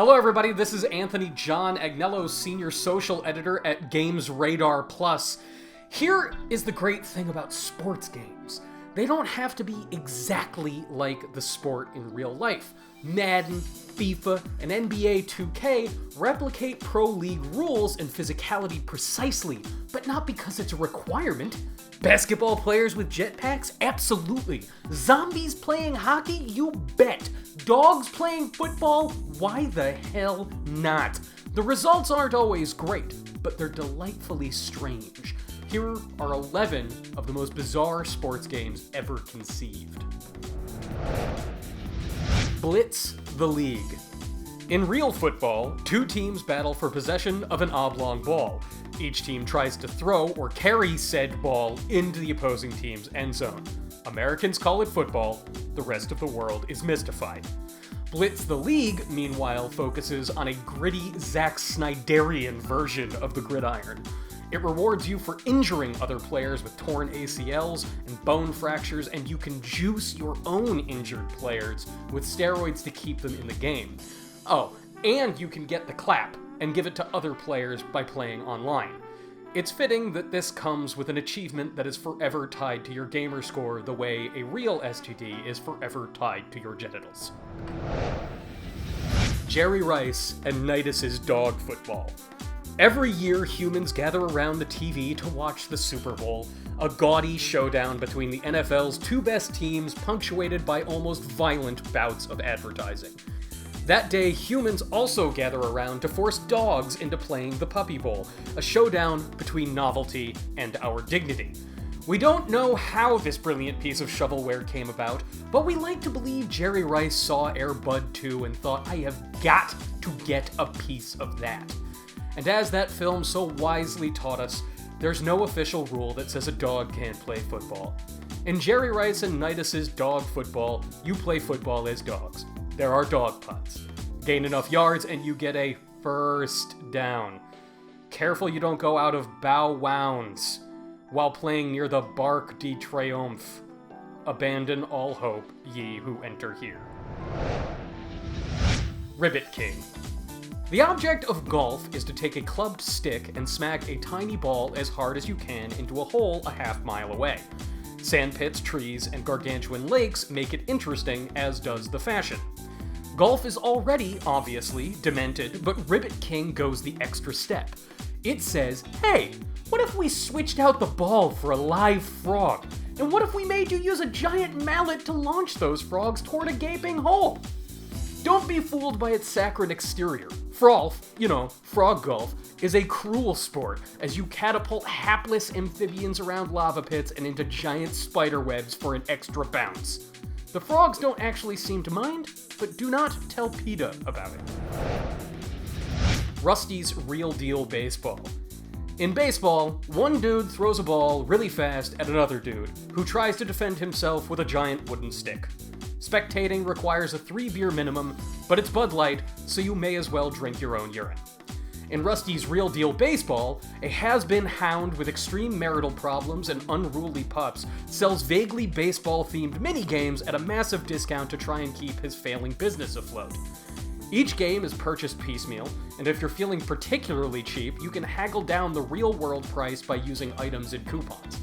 Hello everybody, this is Anthony John Agnello, Senior Social Editor at GamesRadar Plus. Here is the great thing about sports games. They don't have to be exactly like the sport in real life. Madden, FIFA, and NBA 2K replicate Pro League rules and physicality precisely, but not because it's a requirement. Basketball players with jetpacks? Absolutely. Zombies playing hockey? You bet. Dogs playing football? Why the hell not? The results aren't always great, but they're delightfully strange. Here are 11 of the most bizarre sports games ever conceived. BLITZ, the League. In real football, two teams battle for possession of an oblong ball. Each team tries to throw or carry said ball into the opposing team's end zone. Americans call it football, the rest of the world is mystified. BLITZ the League, meanwhile, focuses on a gritty Zack Snyderian version of the gridiron. It rewards you for injuring other players with torn ACLs and bone fractures, and you can juice your own injured players with steroids to keep them in the game. Oh, and you can get the clap and give it to other players by playing online. It's fitting that this comes with an achievement that is forever tied to your gamer score the way a real STD is forever tied to your genitals. Jerry Rice and Nidus's dog football. Every year, humans gather around the TV to watch the Super Bowl, a gaudy showdown between the NFL's two best teams punctuated by almost violent bouts of advertising. That day, humans also gather around to force dogs into playing the Puppy Bowl, a showdown between novelty and our dignity. We don't know how this brilliant piece of shovelware came about, but we like to believe Jerry Rice saw Air Bud 2 and thought, I have got to get a piece of that. And as that film so wisely taught us, there's no official rule that says a dog can't play football. In Jerry Rice and Nidus's dog football, you play football as dogs. There are dog punts. Gain enough yards and you get a first down. Careful you don't go out of bounds while playing near the Barc de Triomphe. Abandon all hope, ye who enter here. Ribbit King. The object of golf is to take a clubbed stick and smack a tiny ball as hard as you can into a hole a half-mile away. Sandpits, trees, and gargantuan lakes make it interesting, as does the fashion. Golf is already, obviously, demented, but Ribbit King goes the extra step. It says, hey, what if we switched out the ball for a live frog? And what if we made you use a giant mallet to launch those frogs toward a gaping hole? Don't be fooled by its saccharine exterior. Frog golf, is a cruel sport as you catapult hapless amphibians around lava pits and into giant spider webs for an extra bounce. The frogs don't actually seem to mind, but do not tell PETA about it. Rusty's Real Deal Baseball. In baseball, one dude throws a ball really fast at another dude, who tries to defend himself with a giant wooden stick. Spectating requires a 3-beer minimum, but it's Bud Light, so you may as well drink your own urine. In Rusty's Real Deal Baseball, a has-been hound with extreme marital problems and unruly pups sells vaguely baseball-themed minigames at a massive discount to try and keep his failing business afloat. Each game is purchased piecemeal, and if you're feeling particularly cheap, you can haggle down the real-world price by using items and coupons.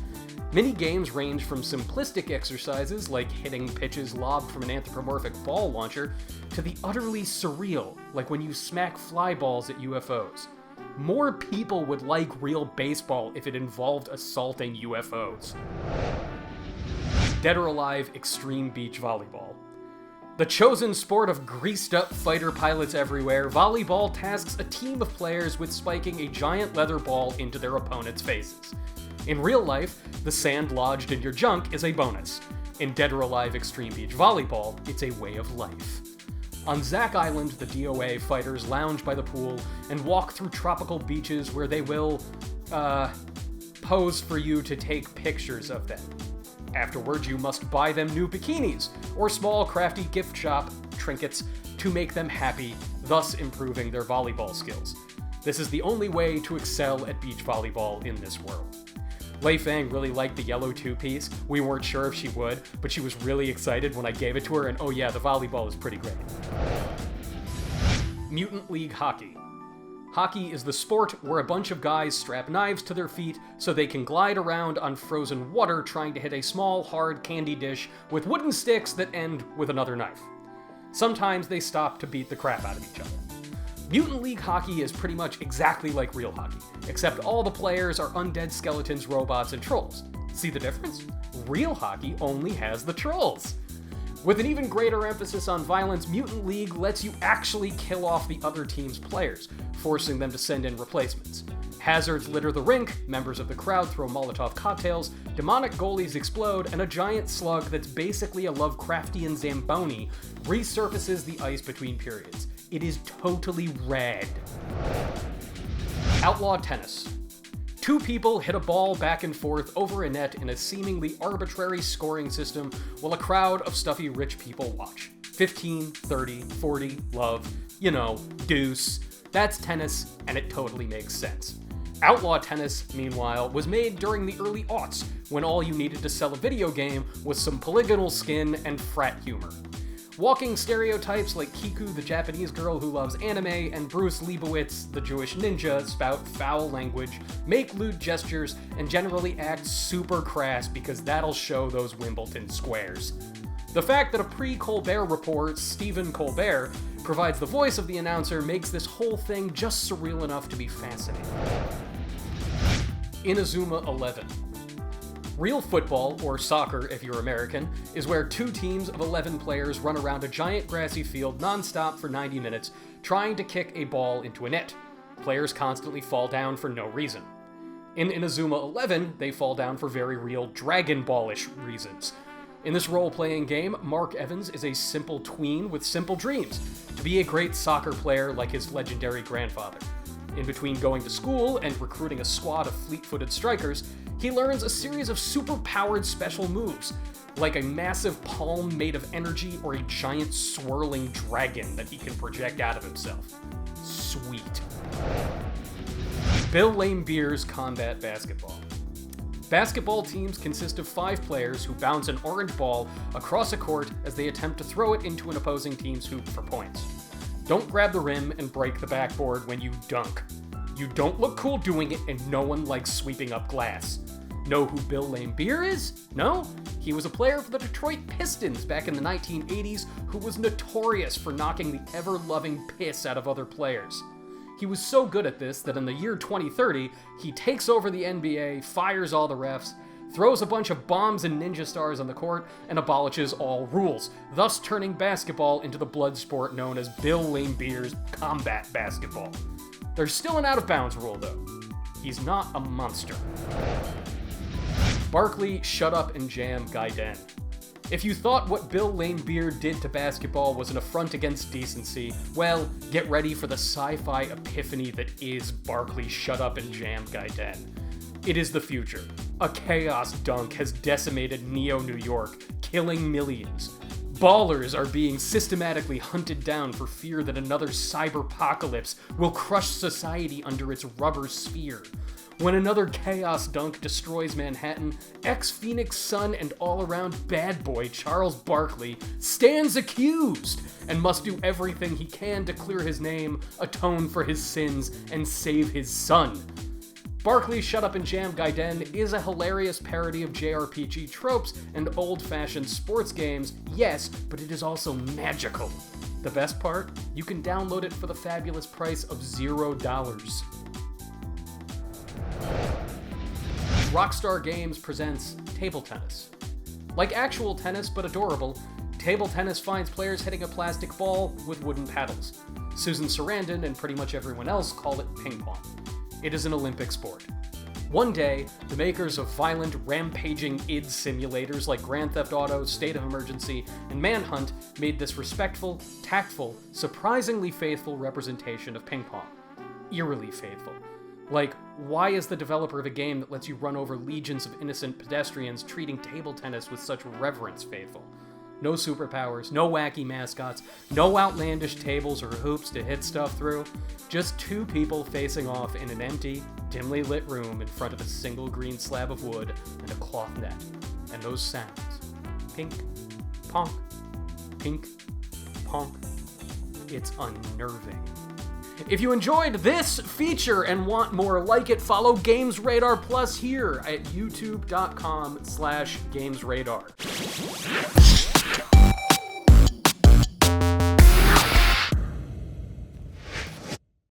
Mini-games range from simplistic exercises like hitting pitches lobbed from an anthropomorphic ball launcher to the utterly surreal, like when you smack fly balls at UFOs. More people would like real baseball if it involved assaulting UFOs. Dead or Alive Extreme Beach Volleyball. The chosen sport of greased-up fighter pilots everywhere, volleyball tasks a team of players with spiking a giant leather ball into their opponents' faces. In real life, the sand lodged in your junk is a bonus. In Dead or Alive Extreme Beach Volleyball, it's a way of life. On Zack Island, the DOA fighters lounge by the pool and walk through tropical beaches where they will, pose for you to take pictures of them. Afterwards, you must buy them new bikinis, or small crafty gift shop trinkets to make them happy, thus improving their volleyball skills. This is the only way to excel at beach volleyball in this world. Lei Fang really liked the yellow two-piece. We weren't sure if she would, but she was really excited when I gave it to her, and oh yeah, the volleyball is pretty great. Mutant League Hockey. Hockey is the sport where a bunch of guys strap knives to their feet so they can glide around on frozen water trying to hit a small, hard candy dish with wooden sticks that end with another knife. Sometimes they stop to beat the crap out of each other. Mutant League Hockey is pretty much exactly like real hockey, except all the players are undead skeletons, robots, and trolls. See the difference? Real hockey only has the trolls. With an even greater emphasis on violence, Mutant League lets you actually kill off the other team's players, forcing them to send in replacements. Hazards litter the rink, members of the crowd throw Molotov cocktails, demonic goalies explode, and a giant slug that's basically a Lovecraftian Zamboni resurfaces the ice between periods. It is totally rad. Outlaw tennis. Two people hit a ball back and forth over a net in a seemingly arbitrary scoring system while a crowd of stuffy rich people watch. 15, 30, 40, love, deuce. That's tennis, and it totally makes sense. Outlaw tennis, meanwhile, was made during the early aughts, when all you needed to sell a video game was some polygonal skin and frat humor. Walking stereotypes like Kiku, the Japanese girl who loves anime, and Bruce Leibowitz, the Jewish ninja, spout foul language, make lewd gestures, and generally act super crass because that'll show those Wimbledon squares. The fact that a pre-Colbert report, Stephen Colbert, provides the voice of the announcer makes this whole thing just surreal enough to be fascinating. INAZUMA 11. Real football, or soccer if you're American, is where two teams of 11 players run around a giant grassy field non-stop for 90 minutes, trying to kick a ball into a net. Players constantly fall down for no reason. In INAZUMA 11, they fall down for very real Dragon Ball-ish reasons. In this role-playing game, Mark Evans is a simple tween with simple dreams, to be a great soccer player like his legendary grandfather. In between going to school and recruiting a squad of fleet-footed strikers, he learns a series of super-powered special moves, like a massive palm made of energy or a giant swirling dragon that he can project out of himself. Sweet. LAIMBEER'S Combat Basketball. Basketball teams consist of 5 players who bounce an orange ball across a court as they attempt to throw it into an opposing team's hoop for points. Don't grab the rim and break the backboard when you dunk. You don't look cool doing it, and no one likes sweeping up glass. Know who LAIMBEER is? No? He was a player for the Detroit Pistons back in the 1980s who was notorious for knocking the ever-loving piss out of other players. He was so good at this that in the year 2030, he takes over the NBA, fires all the refs, throws a bunch of bombs and ninja stars on the court, and abolishes all rules, thus turning basketball into the blood sport known as LAIMBEER'S Combat Basketball. There's still an out-of-bounds rule, though. He's not a monster. Barkley, shut up and jam GAIDEN. If you thought what LAIMBEER did to basketball was an affront against decency, well, get ready for the sci-fi epiphany that is Barkley, shut up and jam GAIDEN. It is the future. A chaos dunk has decimated Neo-New York, killing millions. Ballers are being systematically hunted down for fear that another cyberpocalypse will crush society under its rubber sphere. When another chaos dunk destroys Manhattan, ex-Phoenix Sun and all-around bad boy Charles Barkley stands accused and must do everything he can to clear his name, atone for his sins, and save his son. Barkley, Shut Up and Jam GAIDEN is a hilarious parody of JRPG tropes and old-fashioned sports games, yes, but it is also magical. The best part? You can download it for the fabulous price of $0. ROCKSTAR Games presents table tennis. Like actual tennis, but adorable, table tennis finds players hitting a plastic ball with wooden paddles. Susan Sarandon and pretty much everyone else call it ping pong. It is an Olympic sport. One day, the makers of violent, rampaging id simulators like Grand Theft Auto, State of Emergency, and Manhunt made this respectful, tactful, surprisingly faithful representation of ping pong. Eerily faithful. Like, why is the developer of a game that lets you run over legions of innocent pedestrians treating table tennis with such reverence faithful? No superpowers, no wacky mascots, no outlandish tables or hoops to hit stuff through. Just two people facing off in an empty, dimly lit room in front of a single green slab of wood and a cloth net. And those sounds. Pink, ponk, pink, ponk. It's unnerving. If you enjoyed this feature and want more like it, follow GamesRadar Plus here at youtube.com/GamesRadar.